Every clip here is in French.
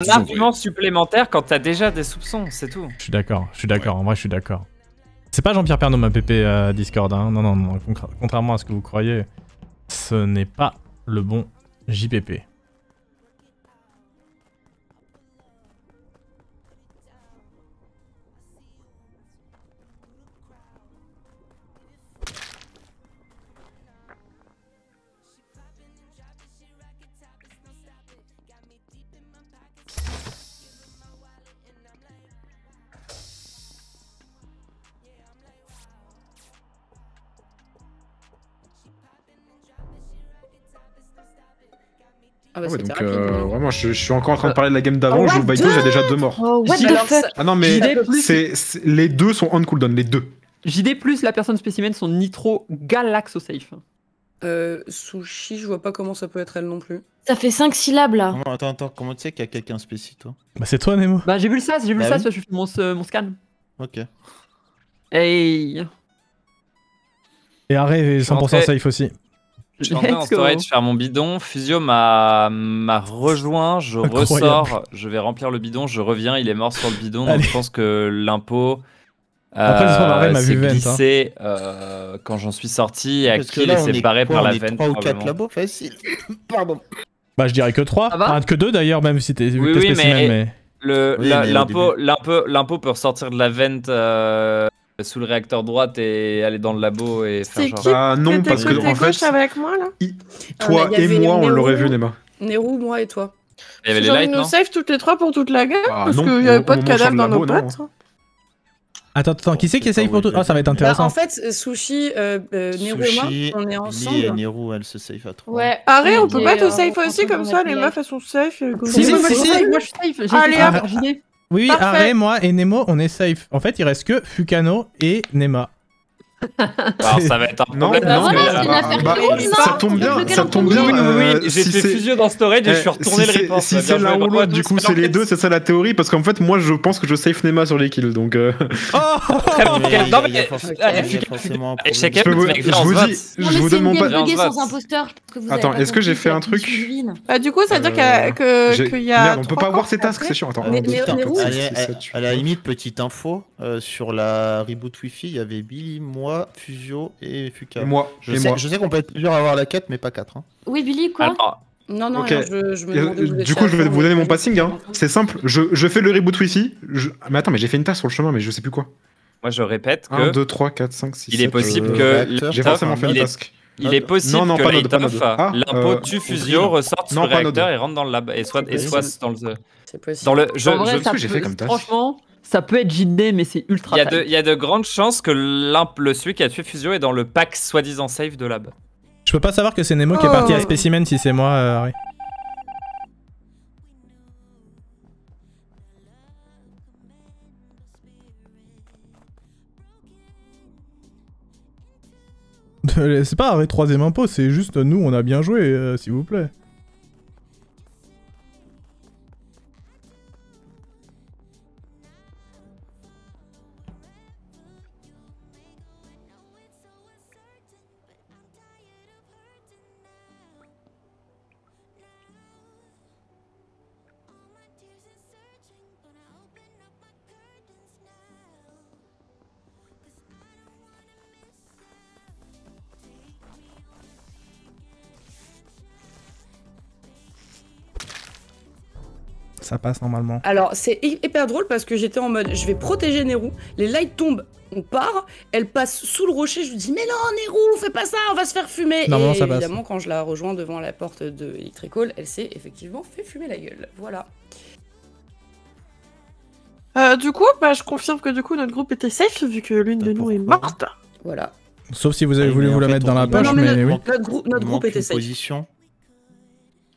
un argument supplémentaire quand t'as déjà des soupçons, c'est tout. Je suis d'accord, en vrai je suis d'accord. C'est pas Jean-Pierre Pernaut ma PP Discord, hein. Non, contrairement à ce que vous croyez, ce n'est pas le bon JPP. Ah bah ouais, donc rapide, vraiment, je suis encore en train de parler de la game d'avant. J'ouvre Baito, j'ai déjà 2 morts. Oh, what the fuck. Ah non, mais les deux sont on cooldown, les deux. JD plus la personne spécimen sont nitro galaxo safe. Sushi, je vois pas comment ça peut être elle non plus. Ça fait 5 syllabes là. Attends, comment tu sais qu'il y a quelqu'un spéci, toi? Bah c'est toi Nemo. Bah j'ai vu le sas, oui. je fais mon scan. Ok. Hey. Et Arrêt est 100% safe aussi. Je suis entré en storage faire mon bidon, Fusio m'a rejoint, je ressors, je vais remplir le bidon, je reviens, il est mort sur le bidon, donc je pense que l'impôt s'est glissé quand j'en suis sorti et Akil est séparé par la veine. 3 ou 4 labos, facile. Pardon. Bah je dirais que 3, enfin, que 2 d'ailleurs, même si t'es spécimen, mais... L'impôt peut ressortir de la vente sous le réacteur droite et aller dans le labo et faire genre... Ah non, parce que en fait... avec moi, là toi et moi, on l'aurait vu, Nema. Nero, moi et toi. Il y avait les lights, non? nous save toutes les 3 pour toute la game, Ah, parce non, qu'il y avait au pas de moment où cadavre je dans sors nos le labo, boîtes. Attends, qui c'est qui essaye pour tout? Oh, ça va être intéressant. En fait, Sushi, Nero et moi, on est ensemble. Et Nero, elle se save à 3. Ouais. Arrête, on peut pas te safe aussi, comme ça, les meufs, elles sont safe. Si, Moi je suis safe. Allez, hop. JD. Oui, Parfait. Arrêt, moi et Nemo, on est safe. En fait, il reste que Fukano et Nema. Alors ça va être un Non, problème. non, c'est une affaire commune, ça non tombe bien, Lequel ça on tombe tombe bien. Oui, j'ai fait Fusio dans storage et je suis retourné le report. Si c'est l'un ou l'autre, du coup c'est les deux, c'est ça la théorie, parce qu'en fait moi je pense que je safe Nema sur les kills, donc... Non mais... Je vous donne mon pas... sans imposteur. Attends, est-ce que j'ai fait un truc? Bah, du coup, ça veut dire qu'il y a. Merde, on peut pas voir ses tasks, c'est chiant. Attends, À la limite, petite info, sur la reboot Wi-Fi, il y avait Billy, moi, Fusio et Fuka. Et moi. Je sais qu'on peut être plusieurs à avoir la quête, mais pas 4. Hein. Oui, Billy, quoi? Non, Ok. je me demandais où vous Du étiez coup, je vais avant, vous donner mais- mon passing. Hein. C'est simple. Je fais le reboot Wi-Fi. Mais attends, mais j'ai fait une task sur le chemin, mais je sais plus quoi. Moi je répète 1, que 2, 3, 4, 5, 6, il est possible que... J'ai forcément fait une task. Il est possible Non, que pas Light Node, Off, pas Node. l'impôt tue Fusio, ressorte sur le pas réacteur Node. et rentre dans le lab. Et soit dans le... C'est possible. Dans le... En vrai, ça que j'ai fait comme peut... task. Franchement, ça peut être JD, mais c'est ultra tight. Il y a de grandes chances que celui qui a tué Fusio est dans le pack soi-disant safe de lab. Je peux pas savoir que c'est Nemo qui est parti à Specimen si c'est moi, Harry. C'est pas Harry troisième impôt, c'est juste nous on a bien joué, s'il vous plaît. Ça passe normalement. Alors, c'est hyper drôle parce que j'étais en mode, je vais protéger Nero, les lights tombent, on part, elle passe sous le rocher, je lui dis, mais non, Nero, fais pas ça, on va se faire fumer. Normalement, et ça passe. évidemment, quand je la rejoins devant la porte de Electrical, elle s'est effectivement fait fumer la gueule. Voilà. Du coup, bah, je confirme que du coup, notre groupe était safe vu que l'une de nous est morte. Voilà. Sauf si vous avez voulu vous la mettre dans la poche, Non, mais oui. Notre groupe était safe. Position.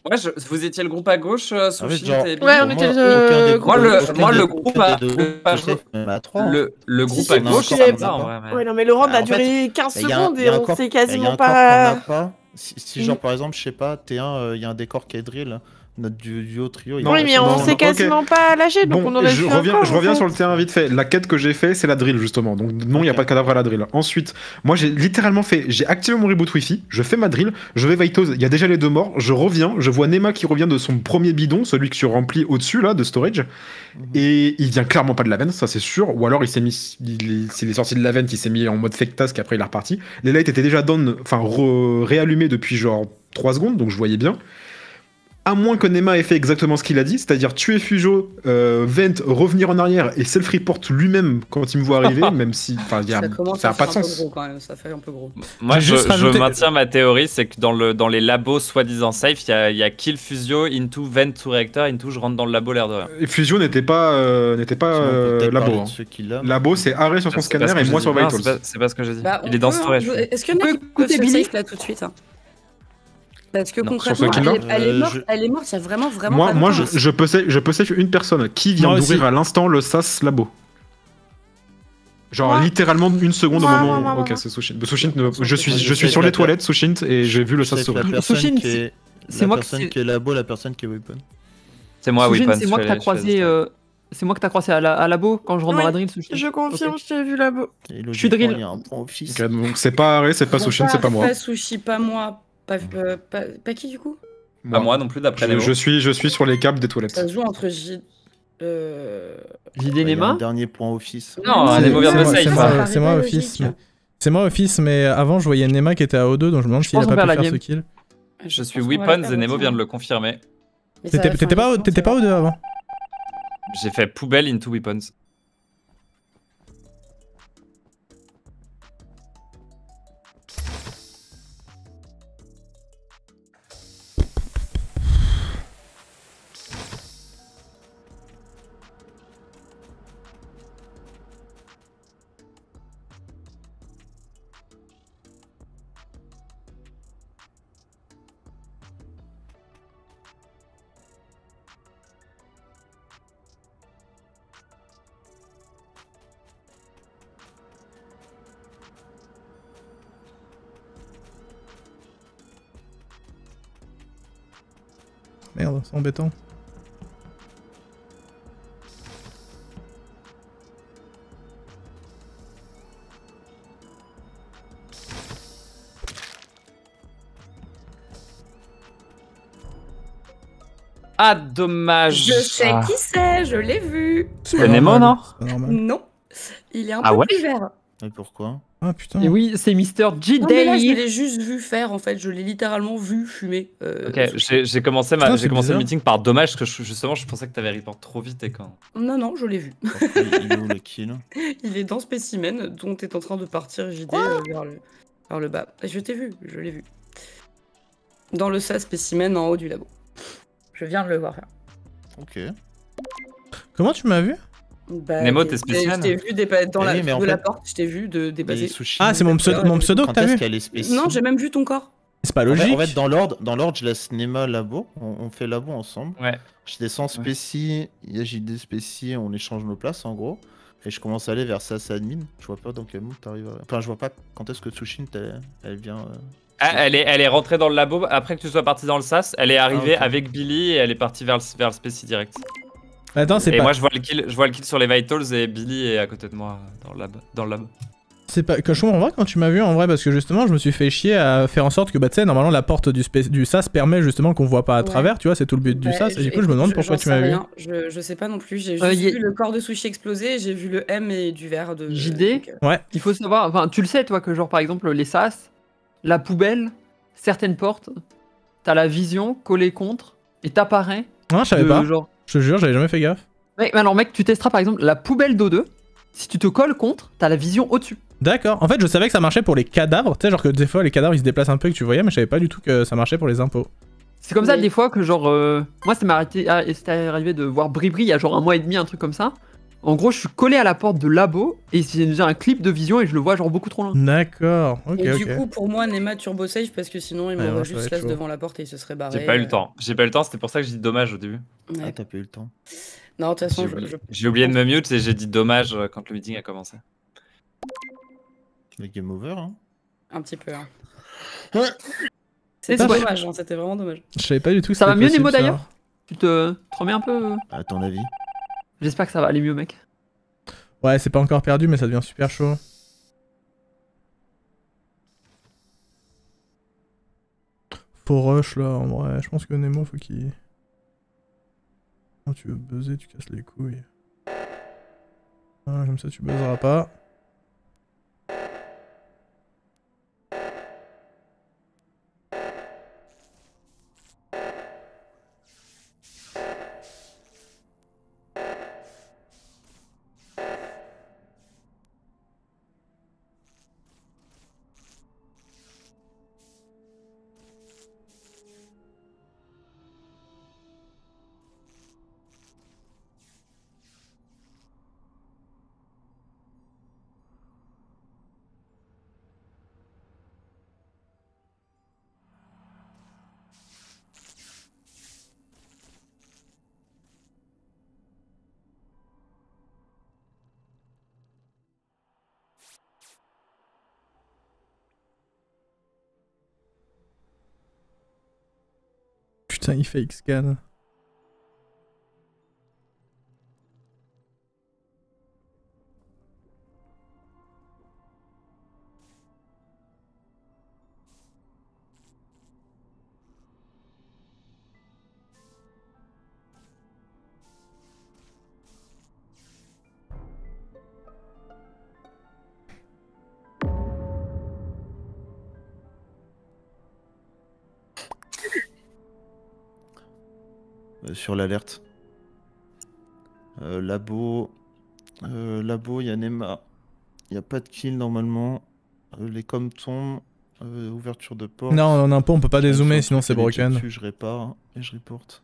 Ouais, vous étiez le groupe à gauche, Sushi, genre- t'es- Ouais, on était le Moi, le groupe à... Le groupe Si, à si, gauche, si, ça si, me va, en vrai. mais- Ouais, non, mais Laurent Ah, a en fait, duré 15 il y a secondes il y et a un on corps- sait il y a un quasiment corps qu'on n'a pas. pas. Si genre par exemple, je sais pas, T1, il y a un décor qui est drill, Notre duo trio. Non, Oui, mais on non, s'est non, quasiment pas lâché, donc on Bon, aurait je pu reviens, encore, je reviens en sur fait. le terrain vite fait. La quête que j'ai fait, c'est la drill justement. Donc non, il n'y a pas de cadavre à la drill. Ensuite, moi j'ai littéralement fait, j'ai activé mon reboot wifi, je fais ma drill, je vais Vaitos, il y a déjà les 2 morts, je reviens, je vois Nema qui revient de son premier bidon, celui que tu remplis au-dessus là de storage, et il vient clairement pas de la veine, ça c'est sûr. Ou alors il s'est mis, s'il est sorti de la veine, il s'est mis en mode fake task, après il est reparti. Les lights étaient déjà down, enfin réallumés depuis genre 3 secondes, donc je voyais bien. À moins que Nema ait fait exactement ce qu'il a dit, c'est-à-dire tuer Fujo, Vent, revenir en arrière et self-report lui-même quand il me voit arriver, même si ça n'a pas de sens. Gros, quand même. Ça fait un peu gros. Moi, je maintiens ma théorie, c'est que dans les labos soi-disant safe, il y a kill Fusio, into Vent to Reactor, into je rentre dans le labo l'air de rien. Et Fusio n'était pas labo. Hein. Labo, c'est arrêt sur son scanner et moi sur Vitals. C'est pas ce que j'ai dit. Bah, il est dans storage. Est-ce qu'il y en a qui peuvent se safe là tout de suite? Parce que Non, concrètement, elle est morte, il y a vraiment Moi, je peux safe une personne qui vient d'ouvrir à l'instant le SAS labo. Genre littéralement une seconde au moment. Ok, c'est Sushint. Je suis sur les toilettes, Sushint, et j'ai vu le SAS s'ouvrir. C'est moi qui est labo, la personne qui est weapon. C'est moi, weapon. C'est moi que t'as croisé. C'est moi que t'as croisé à labo quand je rentre dans la drill. Je confirme, je t'ai vu labo. Je suis drill. Ok, donc c'est pas Arrêt, c'est pas Sushint, c'est pas moi. Pas Sushi, pas moi. Pas qui du coup? Pas moi non plus d'après Nemo. Je suis sur les câbles des toilettes. Ça se joue entre JD Nema. Dernier point office. Non, Nemo vient de safe. C'est moi office. C'est moi office, mais avant je voyais Nema qui était à O2, donc je me demande s'il a pas pu faire ce kill. Je suis weapons et Nemo vient de le confirmer. T'étais pas O2 avant? J'ai fait poubelle into weapons. Merde, c'est embêtant. Ah, dommage. Je sais qui c'est, je l'ai vu. C'est Nemo, non? Non, il est un peu plus vert. Et pourquoi? Ah putain. Et oui, c'est Mr. G. Non, mais là, je l'ai juste vu faire en fait, je l'ai littéralement vu fumer. Ok, j'ai commencé le meeting par dommage, parce que justement je pensais que t'avais report trop vite et quand. Non, je l'ai vu. Il est où le kill? Il est dans Spécimen, dont est en train de partir JD vers le bas. Je t'ai vu, je l'ai vu. Dans le SAS Spécimen en haut du labo. Je viens de le voir faire. Ok. Comment tu m'as vu? Bah, Nemo, t'es spécial. Je t'ai vu dans la porte, je t'ai vu dépasser. Ah, c'est mon pseudo que t'as vu? Non, j'ai même vu ton corps. C'est pas logique. En fait, dans l'ordre, je laisse Nema labo. On fait labo ensemble. Ouais. Je descends Spéci, il y a JD Spéci, on échange nos places en gros. Et je commence à aller vers SAS admin. Je vois pas dans quel mood t'arrives à... Enfin, je vois pas quand est-ce que Tsushint elle vient. Ah, elle est rentrée dans le labo après que tu sois parti dans le SAS. Elle est arrivée avec Billy et elle est partie vers le Spéci direct. Attends, c'est pas... Et moi je vois le kill sur les Vitals et Billy est à côté de moi dans le lab. C'est pas que je comprends pas quand tu m'as vu en vrai, parce que justement je me suis fait chier à faire en sorte que bah tu sais normalement la porte du SAS permet justement qu'on voit pas à travers, tu vois, c'est tout le but du SAS, et du coup je me demande pourquoi tu m'as vu. Je sais pas non plus, j'ai juste vu le corps de Sushi exploser, j'ai vu le M et du verre de... JD, ouais. Il faut savoir, enfin tu le sais toi que genre par exemple les SAS, la poubelle, certaines portes, t'as la vision collée contre et t'apparais. Non, je savais pas. Genre... Je te jure, j'avais jamais fait gaffe. Ouais, alors mec, tu testeras par exemple la poubelle d'O2. Si tu te colles contre, t'as la vision au-dessus. D'accord. En fait, je savais que ça marchait pour les cadavres. Tu sais, genre que des fois les cadavres ils se déplacent un peu et que tu voyais, mais je savais pas du tout que ça marchait pour les impôts. C'est comme ça des fois que genre... moi, c'était arrivé de voir Bribri il y a genre 1 mois et demi, un truc comme ça. En gros, je suis collé à la porte de labo et j'ai un clip de vision et je le vois genre beaucoup trop loin. D'accord, ok, et du coup, pour moi, Nema turbo safe parce que sinon il m'aurait juste slash devant la porte et il se serait barré. J'ai pas eu le temps. C'était pour ça que j'ai dit dommage au début. Ouais. Ah, t'as pas eu le temps. Non, de toute façon, j'ai oublié de me mute et j'ai dit dommage quand le meeting a commencé. Le game over, hein. Un petit peu, hein. C'était dommage, hein, c'était vraiment dommage. Je savais pas du tout que ça va mieux Nemo d'ailleurs. Tu te remets un peu À ton avis? J'espère que ça va aller mieux, mec. Ouais, c'est pas encore perdu, mais ça devient super chaud. Faut rush là, en vrai. Je pense que Nemo, faut qu'il. Quand tu veux buzzer, tu casses les couilles. Ah, comme ça, tu buzzeras pas. Putain, il fait X-Scan. Sur l'alerte. Labo, il y a Nema. Il n'y a pas de kill normalement. Les coms tombent. Ouverture de porte. Non, en impôt, on peut pas dézoomer, Sur sinon c'est le truc, broken. dessus, je répare et je reporte.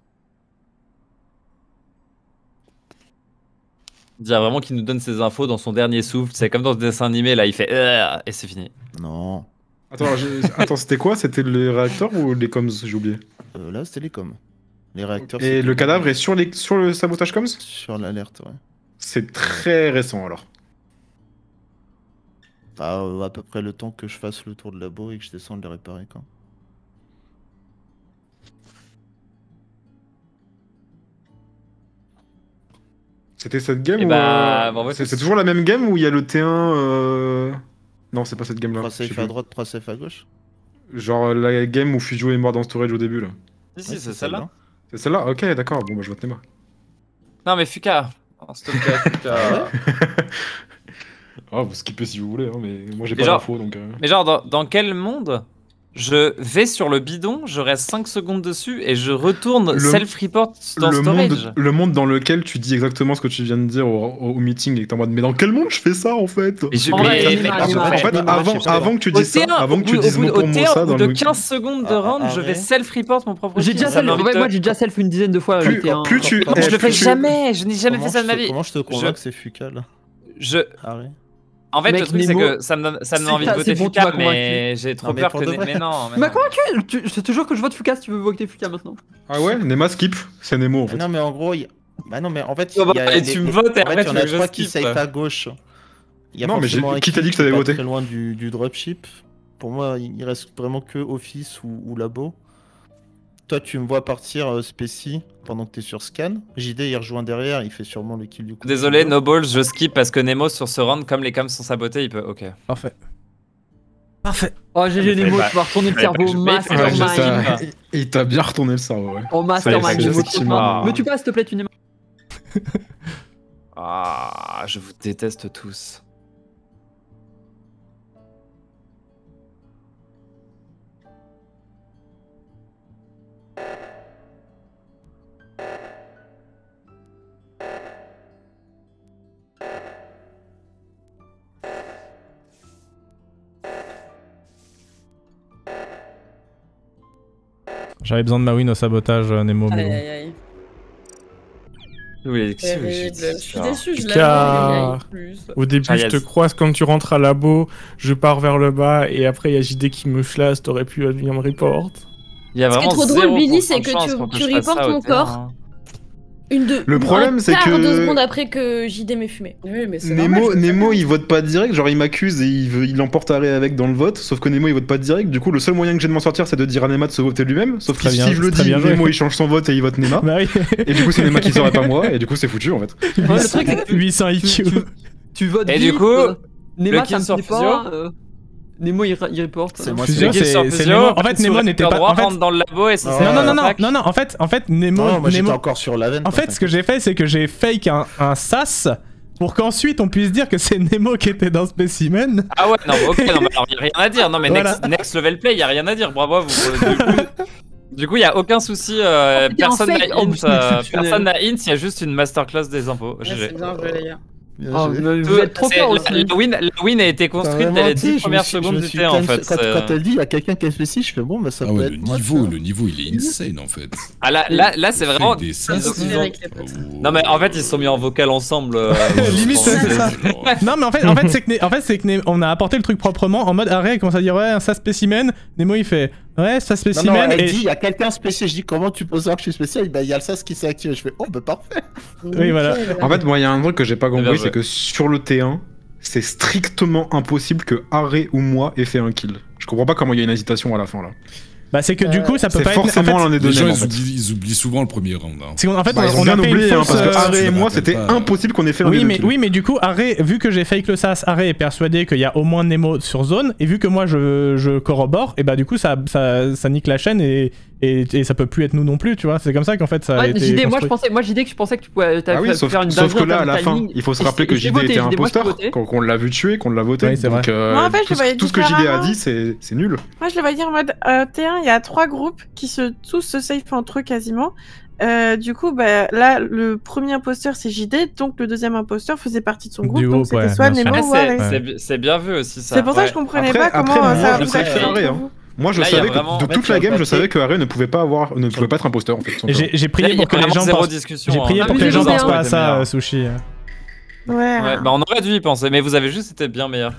Dire vraiment qu'il nous donne ses infos dans son dernier souffle. C'est comme dans ce dessin animé, là, il fait et c'est fini. Non. Attends, c'était quoi? C'était les réacteurs ou les coms? J'ai oublié. Là, c'était les coms. Les réacteurs. Et le cadavre est sur le sabotage coms? Sur l'alerte, ouais. C'est très récent alors. À peu près le temps que je fasse le tour de labo et que je descende les réparer, quoi. C'était cette game Et ou bah, en fait, c'est toujours la même game où il y a le T1 Non, c'est pas cette game là. 3 safe à droite, 3 safe à gauche. Genre la game où Fusio est mort dans storage au début là. Si, Ouais, c'est celle-là. C'est celle-là? Ok, d'accord, bon bah je vote Nema. Non, mais Fuka. Oh, s'il te plaît, Fuka. Ah, vous skippez si vous voulez, hein, mais moi j'ai Mais pas genre- d'infos donc. Mais genre, dans quel monde je vais sur le bidon, je reste 5 secondes dessus et je retourne Le- self-report dans storage. le monde dans lequel tu dis exactement ce que tu viens de dire au meeting et que t'es en mode mais dans quel monde je fais ça en fait? Et je- En vrai, mais- Nema, mais- Nema, En fait, Nema, je sais pas. avant que tu Au dises ça, T1, avant que tu dises mot au pour mot T1, ça au dans bout de le 15 secondes de round, je vais arrête. self-report mon propre J'ai kill. déjà Ça self, m'invite- moi j'ai déjà self une dizaine de fois. Plus- j'étais un- plus tu- Non, je le fais plus tu- jamais, je n'ai jamais fait ça de ma vie. Comment je te convainc que c'est Fuka là? Je... Arrête. En fait, Mec, le truc, c'est Nemo, que ça me donne envie de c'est voter bon, tu Fuka, m'as mais j'ai trop Non, mais peur pour que... de vrai. Mais non, Tu m'as convaincu. Je te jure que je vote Fuka si tu veux voter Fuka maintenant. Ah ouais, Nema skip, c'est Nemo en fait. Non mais en gros, bah non mais en fait, Oh bah, il y a et tu me votes et en fait, après, il y en tu a veux que je 3 qui skip. safe à gauche. Il y a Non, mais forcément un qui t'a dit que qui t'avais est pas voté? très loin du dropship. Pour moi, il reste vraiment que office ou labo. Toi, tu me vois partir Spécie pendant que t'es sur scan. JD, il rejoint derrière, il fait sûrement le kill du coup. Désolé, no balls, je skip parce que Nemo sur ce round, comme les cams sont sabotés, il peut... Ok. Parfait. Parfait. Oh GG mais Nemo, fallait tu vas retourner le fallait cerveau pas que je- mastermind. Ouais, je sais. Il t'a bien retourné le cerveau, ouais. En mastermind, Fallait pas que Nemo, je tu skip. vois. Me tue pas s'il te plaît, tu Nemo. Ah, je vous déteste tous. J'avais besoin de ma win au sabotage, Nemo. Aïe Mais bon. aïe aïe. Oui, Terrible. Je suis déçu, je Car- l'avais gagné plus. Au début, Ah, je yes. te croise quand tu rentres à labo, je pars vers le bas et après il y a JD qui me flash, t'aurais pu venir me report. Il y a Ce qui est vraiment trop drôle, zéro Billy, % c'est de que chance tu- pour que tu je fasse reportes ça au mon terrain, corps. hein. Le problème, c'est que 2 secondes après que JD m'ait fumé. Oui, mais c'est normal, Nemo, il vote pas direct, genre il m'accuse et il emporte Arrêt avec dans le vote, sauf que Nemo il vote pas direct, du coup le seul moyen que j'ai de m'en sortir c'est de dire à Nema de se voter lui-même, sauf que si je le dis, Nemo il change son vote et il vote Nema, Bah oui. et du coup c'est Nema qui sort et pas moi, et du coup c'est foutu en fait. Ouais, le truc, c'est que 800 IQ. tu votes Et vite, du coup, Nema, le kill ça me sur plaît Fusio pas. Nemo, il reporte. C'est moi, Fusio, Le kill sur c'est Fusio, Nemo. En fait, Nemo n'était pas. En fait, rentre dans le labo et ça Non, c'est non. En fait, Nemo. Non, moi j'étais Nemo. encore sur la veine. En fait, ce que j'ai fait, c'est que j'ai fake un sas pour qu'ensuite on puisse dire que c'est Nemo qui était dans Specimen. Ah ouais, non, ok, non, mais alors y a rien à dire. Non, mais Voilà. next level play, y a rien à dire. Bravo à vous. Du coup, y a aucun souci. Personne fake, n'a en int. plus, exceptionnel. Personne n'a int. Y a juste une masterclass des impôts. Ouais, GG. c'est bien joué, les gars. Oh, vous êtes trop fort aussi. La win a été construite dès les 10 premières secondes du T1 en fait. Quand elle dit il y a quelqu'un qui est spécial, je fais bon, bah ça Ah peut ouais, être. moi, ça. le niveau il est insane en fait. Ah là c'est vraiment. Des Non mais en fait ils se sont mis en vocal ensemble. Limite, c'est ça. Non, mais en fait, c'est que on a apporté le truc proprement en mode Arrêt, il commence à dire ouais, un sas spécimen. Nemo il fait ouais, sas Non, spécimen. elle Et dit il y a quelqu'un spécial. Je dis comment tu peux savoir que je suis spécial? Bah il y a le sas qui s'est activé. Je fais oh bah parfait. oui, voilà. En fait, moi il y a un truc que j'ai pas bien compris, joué. c'est que sur le T1, c'est strictement impossible que Arrêt ou moi ait fait un kill. Je comprends pas comment il y a une hésitation à la fin là. Bah, c'est que du coup, ça peut C'est pas être. forcément l'un des deux. Les gens mêmes, en ils fait. oublient souvent le premier round. Hein. C'est qu'en fait, Bah, ils ont on bien a fait oublié, une hein, fausse. parce que Arrêt et je me moi rappelle c'était pas. impossible qu'on ait fait un des deux kills. Oui, mais du coup, Arrêt, vu que j'ai fake le sas, Arrêt est persuadé qu'il y a au moins Nemo sur zone, et vu que moi je corrobore, et bah du coup ça nique la chaîne et ça peut plus être nous non plus, tu vois. C'est comme ça qu'en fait ça a Ouais, été JD, moi construit. JD que je pensais que tu pouvais Ah oui, sauf faire une que dinguerie là en à la termes de fin, timing. il faut se Et rappeler que j'ai JD voté, était moi, je t'ai imposteur, voté. qu'on l'a vu tuer, qu'on l'a voté. Oui, c'est donc Moi, en fait, je le voyais tout ce que JD a différemment. dit c'est nul. Moi, je le voyais en mode T1, il y a 3 groupes qui tous se safe entre eux quasiment. Du coup, bah, là, le premier imposteur c'est JD, donc le deuxième imposteur faisait partie de son groupe, Du donc groupe, c'était ouais, soit bien sûr. Nemo ou Arrêt. C'est bien vu aussi ça. C'est pour ça que ouais. je comprenais Après- pas comment après, moi, ça je vous sais a que fait. c'est Arrêt, hein. Moi je Là, il y a savais que vraiment- de toute la game, je savais que Arrêt ne pouvait pas être imposteur en fait. tout Et simplement. j'ai prié Là, il y a pour que les vraiment gens zéro pensent. discussion, J'ai hein. prié Ah, pour mais que les j'ai gens joué pensent bien. pas à ça, meilleur. Sushi. Ouais. Ouais, bah on aurait dû y penser, mais vous avez juste été bien meilleur.